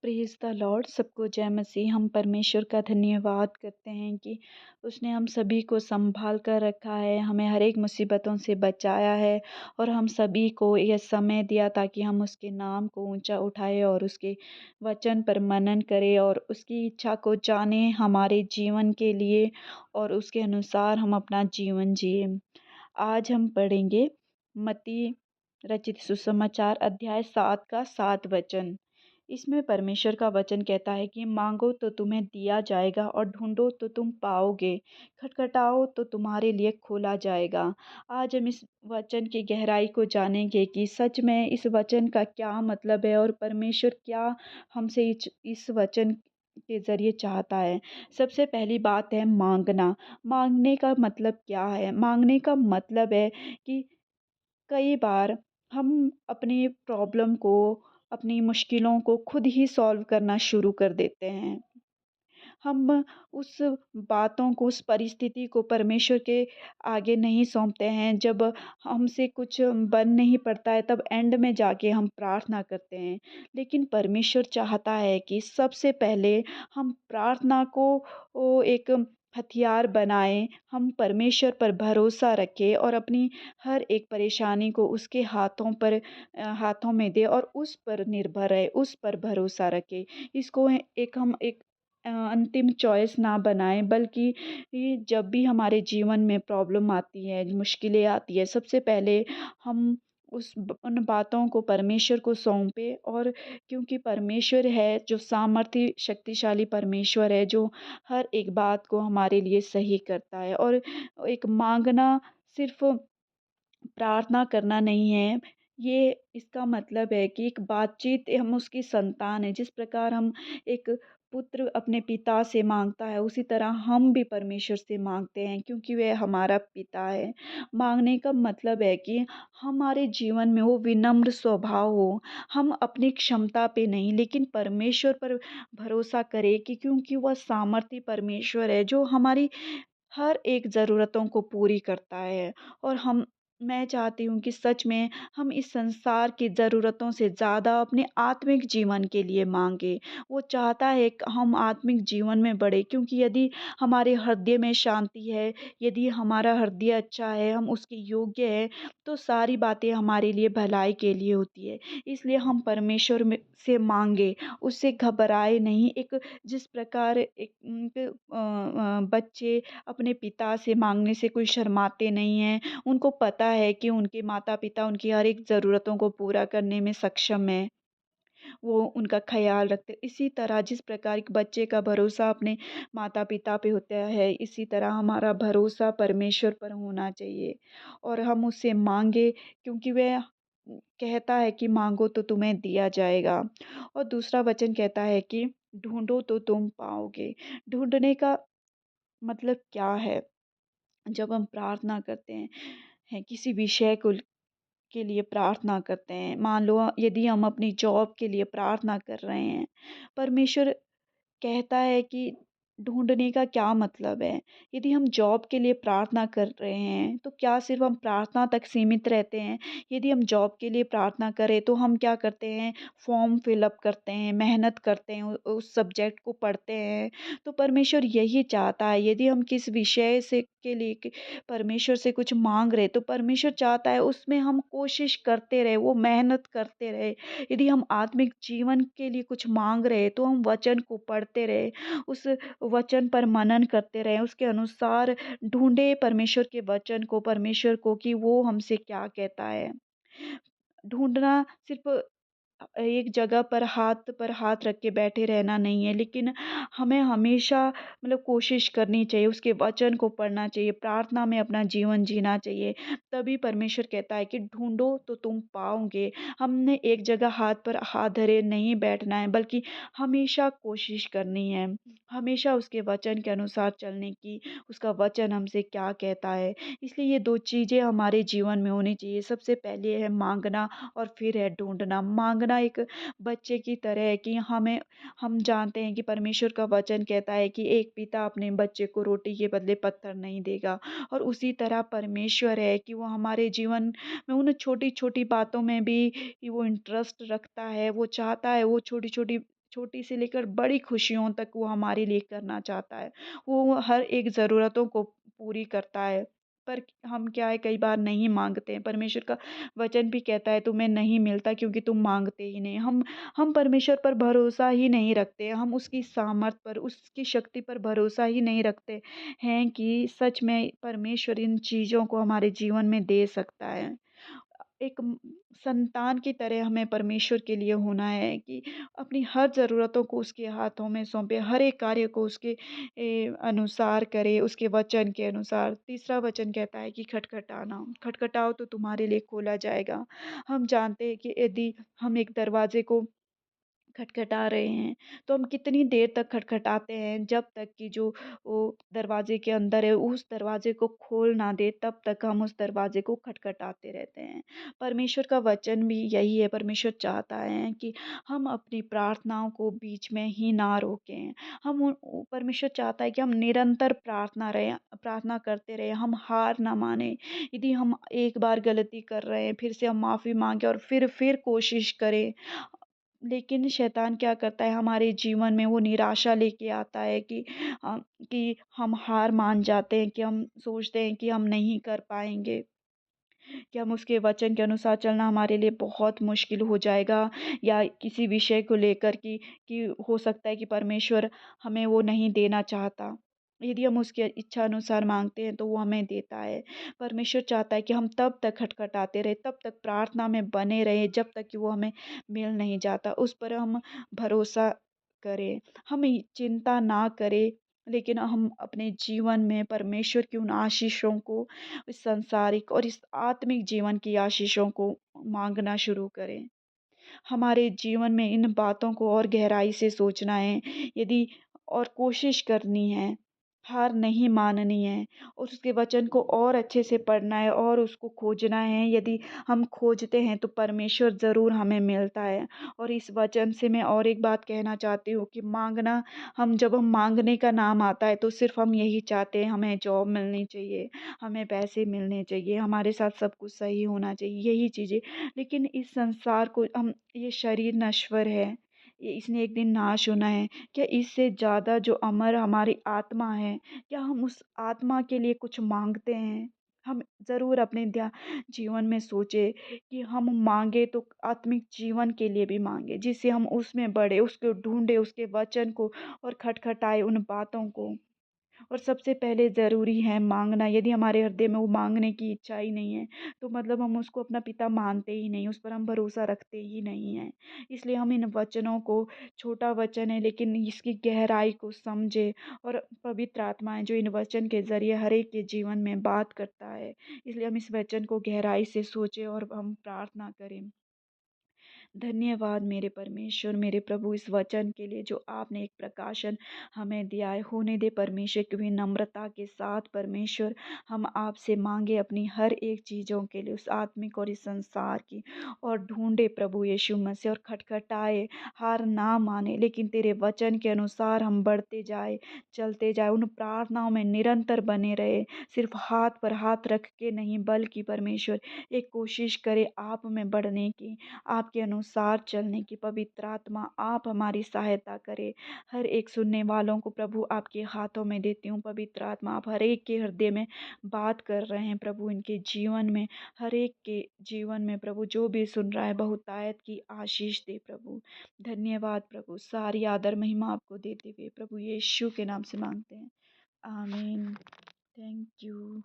Praise the Lord, सबको जय मसीह। हम परमेश्वर का धन्यवाद करते हैं कि उसने हम सभी को संभाल कर रखा है, हमें हर एक मुसीबतों से बचाया है और हम सभी को यह समय दिया ताकि हम उसके नाम को ऊंचा उठाएं और उसके वचन पर मनन करें और उसकी इच्छा को जानें हमारे जीवन के लिए और उसके अनुसार हम अपना जीवन जिए। आज हम पढ़ेंगे मत्ती रचित सुसमाचार अध्याय 7 का 7 वचन। इसमें परमेश्वर का वचन कहता है कि मांगो तो तुम्हें दिया जाएगा और ढूंढो तो तुम पाओगे, खटखटाओ तो तुम्हारे लिए खोला जाएगा। आज हम इस वचन की गहराई को जानेंगे कि सच में इस वचन का क्या मतलब है और परमेश्वर क्या हमसे इस वचन के जरिए चाहता है। सबसे पहली बात है मांगना। मांगने का मतलब क्या है? मांगने का मतलब है कि कई बार हम अपनी प्रॉब्लम को, अपनी मुश्किलों को खुद ही सॉल्व करना शुरू कर देते हैं। हम उस बातों को, उस परिस्थिति को परमेश्वर के आगे नहीं सौंपते हैं। जब हमसे कुछ बन नहीं पड़ता है तब एंड में जाके हम प्रार्थना करते हैं। लेकिन परमेश्वर चाहता है कि सबसे पहले हम प्रार्थना को एक हथियार बनाएँ, हम परमेश्वर पर भरोसा रखें और अपनी हर एक परेशानी को उसके हाथों में दें और उस पर निर्भर रहें, उस पर भरोसा रखें। इसको एक अंतिम चॉइस ना बनाएँ, बल्कि ये जब भी हमारे जीवन में प्रॉब्लम आती है, मुश्किलें आती है, सबसे पहले हम उन बातों को परमेश्वर को सौंपें। और क्योंकि परमेश्वर है जो सामर्थी शक्तिशाली परमेश्वर है, जो हर एक बात को हमारे लिए सही करता है। और एक माँगना सिर्फ़ प्रार्थना करना नहीं है, ये इसका मतलब है कि एक बातचीत, हम उसकी संतान हैं। जिस प्रकार हम एक पुत्र अपने पिता से माँगता है, उसी तरह हम भी परमेश्वर से माँगते हैं क्योंकि वह हमारा पिता है। माँगने का मतलब है कि हमारे जीवन में वो विनम्र स्वभाव हो, हम अपनी क्षमता पे नहीं लेकिन परमेश्वर पर भरोसा करें कि क्योंकि वह सामर्थी परमेश्वर है जो हमारी हर एक ज़रूरतों को पूरी करता है। और मैं चाहती हूँ कि सच में हम इस संसार की ज़रूरतों से ज़्यादा अपने आत्मिक जीवन के लिए माँगे। वो चाहता है कि हम आत्मिक जीवन में बढ़ें, क्योंकि यदि हमारे हृदय में शांति है, यदि हमारा हृदय अच्छा है, हम उसके योग्य हैं, तो सारी बातें हमारे लिए भलाई के लिए होती है। इसलिए हम परमेश्वर से माँगे, उससे घबराए नहीं। एक जिस प्रकार बच्चे अपने पिता से माँगने से कोई शर्माते नहीं हैं। उनको पता है कि उनके माता-पिता उनकी हर एक ज़रूरतों को पूरा करने में सक्षम हैं। वो उनका ख़्याल रखते हैं। इसी तरह जिस प्रकार एक बच्चे का भरोसा अपने माता-पिता पे होता है, इसी तरह हमारा भरोसा परमेश्वर पर होना चाहिए और हम उससे माँगे, क्योंकि वह कहता है कि माँगो तो तुम्हें दिया जाएगा। और दूसरा वचन कहता है कि ढूँढो तो तुम पाओगे। ढूँढने का मतलब क्या है? जब हम प्रार्थना करते हैं किसी विषय को के लिए प्रार्थना करते हैं, मान लो यदि हम अपनी जॉब के लिए प्रार्थना कर रहे हैं, परमेश्वर कहता है कि ढूँढने का क्या मतलब है? यदि हम जॉब के लिए प्रार्थना कर रहे हैं, तो क्या सिर्फ़ हम प्रार्थना तक सीमित रहते हैं? यदि हम जॉब के लिए प्रार्थना करें, तो हम क्या करते हैं? फॉर्म फिल अप करते हैं, मेहनत करते हैं, उस सब्जेक्ट को पढ़ते हैं। तो परमेश्वर यही चाहता है, यदि हम किस विषय से के लिए परमेश्वर से कुछ माँग रहे, तो परमेश्वर चाहता है उसमें हम कोशिश करते रहें, वो मेहनत करते रहें। यदि हम आत्मिक जीवन के लिए कुछ माँग रहे हैं, तो हम वचन को पढ़ते रहें, उस वचन पर मनन करते रहें, उसके अनुसार ढूँढे परमेश्वर के वचन को, परमेश्वर को कि वो हमसे क्या कहता है। ढूँढना सिर्फ़ एक जगह पर हाथ रख के बैठे रहना नहीं है, लेकिन हमें हमेशा मतलब कोशिश करनी चाहिए, उसके वचन को पढ़ना चाहिए, प्रार्थना में अपना जीवन जीना चाहिए। तभी परमेश्वर कहता है कि ढूँढो तो तुम पाओगे। हमने एक जगह हाथ पर हाथ धरे नहीं बैठना है, बल्कि हमेशा कोशिश करनी है, हमेशा उसके वचन के अनुसार चलने की, उसका वचन हमसे क्या कहता है। इसलिए ये 2 चीज़ें हमारे जीवन में होनी चाहिए। सबसे पहले है माँगना और फिर है ढूँढना। माँगना एक बच्चे की तरह है कि हम जानते हैं कि परमेश्वर का वचन कहता है कि एक पिता अपने बच्चे को रोटी के बदले पत्थर नहीं देगा। और उसी तरह परमेश्वर है कि वो हमारे जीवन में उन छोटी-छोटी बातों में भी वो इंटरेस्ट रखता है। वो चाहता है वो छोटी-छोटी छोटी से लेकर बड़ी खुशियों तक वो हमारे लिए करना चाहता है। वो हर एक ज़रूरतों को पूरी करता है। पर हम क्या है कई बार नहीं माँगते हैं। परमेश्वर का वचन भी कहता है तुम्हें नहीं मिलता क्योंकि तुम माँगते ही नहीं। हम परमेश्वर पर भरोसा ही नहीं रखते। हम उसकी सामर्थ पर, उसकी शक्ति पर भरोसा ही नहीं रखते हैं कि सच में परमेश्वर इन चीज़ों को हमारे जीवन में दे सकता है। एक संतान की तरह हमें परमेश्वर के लिए होना है कि अपनी हर ज़रूरतों को उसके हाथों में सौंपे, हर एक कार्य को उसके अनुसार करे, उसके वचन के अनुसार। तीसरा वचन कहता है कि खटखटाना, खटखटाओ तो तुम्हारे लिए खोला जाएगा। हम जानते हैं कि यदि हम एक दरवाजे को खटखटा रहे हैं, तो हम कितनी देर तक खटखटाते हैं, जब तक कि जो वो दरवाज़े के अंदर है, उस दरवाज़े को खोल ना दे, तब तक हम उस दरवाज़े को खटखटाते रहते हैं। परमेश्वर का वचन भी यही है, परमेश्वर चाहता है कि हम अपनी प्रार्थनाओं को बीच में ही ना रोकें। हम परमेश्वर चाहता है कि हम निरंतर प्रार्थना करते रहें, हम हार ना मानें। यदि हम एक बार गलती कर रहे हैं, फिर से हम माफ़ी माँगे और फिर कोशिश करें, लेकिन शैतान क्या करता है हमारे जीवन में वो निराशा लेके आता है कि हम हार मान जाते हैं, कि हम सोचते हैं कि हम नहीं कर पाएँगे, कि हम उसके वचन के अनुसार चलना हमारे लिए बहुत मुश्किल हो जाएगा, या किसी विषय को लेकर कि हो सकता है कि परमेश्वर हमें वो नहीं देना चाहता। यदि हम उसकी इच्छा अनुसार माँगते हैं तो वो हमें देता है। परमेश्वर चाहता है कि हम तब तक खटखटाते रहें, तब तक प्रार्थना में बने रहें जब तक कि वो हमें मिल नहीं जाता। उस पर हम भरोसा करें, हम चिंता ना करें, लेकिन हम अपने जीवन में परमेश्वर की उन आशीषों को, इस सांसारिक और इस आत्मिक जीवन की आशीषों को माँगना शुरू करें। हमारे जीवन में इन बातों को और गहराई से सोचना है, यदि और कोशिश करनी है, हार नहीं माननी है, और उसके वचन को और अच्छे से पढ़ना है और उसको खोजना है। यदि हम खोजते हैं तो परमेश्वर ज़रूर हमें मिलता है। और इस वचन से मैं और एक बात कहना चाहती हूँ कि माँगना, हम जब हम माँगने का नाम आता है तो सिर्फ़ हम यही चाहते हैं, हमें जॉब मिलनी चाहिए, हमें पैसे मिलने चाहिए, हमारे साथ सब कुछ सही होना चाहिए, यही चीज़ें। लेकिन इस संसार को हम, ये शरीर नश्वर है, ये इसने एक दिन नाश होना है। क्या इससे ज़्यादा जो अमर हमारी आत्मा है, क्या हम उस आत्मा के लिए कुछ माँगते हैं? हम ज़रूर अपने जीवन में सोचें कि हम माँगे तो आत्मिक जीवन के लिए भी माँगे, जिससे हम उसमें बढ़े, उसको ढूँढे, उसके वचन को और खटखटाए उन बातों को। और सबसे पहले ज़रूरी है माँगना। यदि हमारे हृदय में वो माँगने की इच्छा ही नहीं है, तो मतलब हम उसको अपना पिता मानते ही नहीं, उस पर हम भरोसा रखते ही नहीं हैं। इसलिए हम इन वचनों को, छोटा वचन है लेकिन इसकी गहराई को समझें, और पवित्र आत्मा है जो इन वचन के ज़रिए हर एक के जीवन में बात करता है। इसलिए हम इस वचन को गहराई से सोचें और हम प्रार्थना करें। धन्यवाद मेरे परमेश्वर, मेरे प्रभु, इस वचन के लिए जो आपने एक प्रकाशन हमें दिया है। होने दे परमेश्वर कि विनम्रता के साथ परमेश्वर हम आपसे मांगे अपनी हर एक चीज़ों के लिए, उस आत्मिक और इस संसार की, और ढूंढे प्रभु यीशु मसीह और खटखटाए, हार ना माने, लेकिन तेरे वचन के अनुसार हम बढ़ते जाए, चलते जाए, उन प्रार्थनाओं में निरंतर बने रहे, सिर्फ हाथ पर हाथ रख के नहीं, बल्कि परमेश्वर एक कोशिश करे आप में बढ़ने की, आपके अनुसार चलने की। पवित्र आत्मा आप हमारी सहायता करें। हर एक सुनने वालों को प्रभु आपके हाथों में देती हूँ। पवित्र आत्मा आप हर एक के हृदय में बात कर रहे हैं प्रभु, इनके जीवन में, हर एक के जीवन में प्रभु, जो भी सुन रहा है बहुतायत की आशीष दे प्रभु। धन्यवाद प्रभु, सारी आदर महिमा आपको देते हुए प्रभु यीशु के नाम से मांगते हैं, आमीन। Thank you.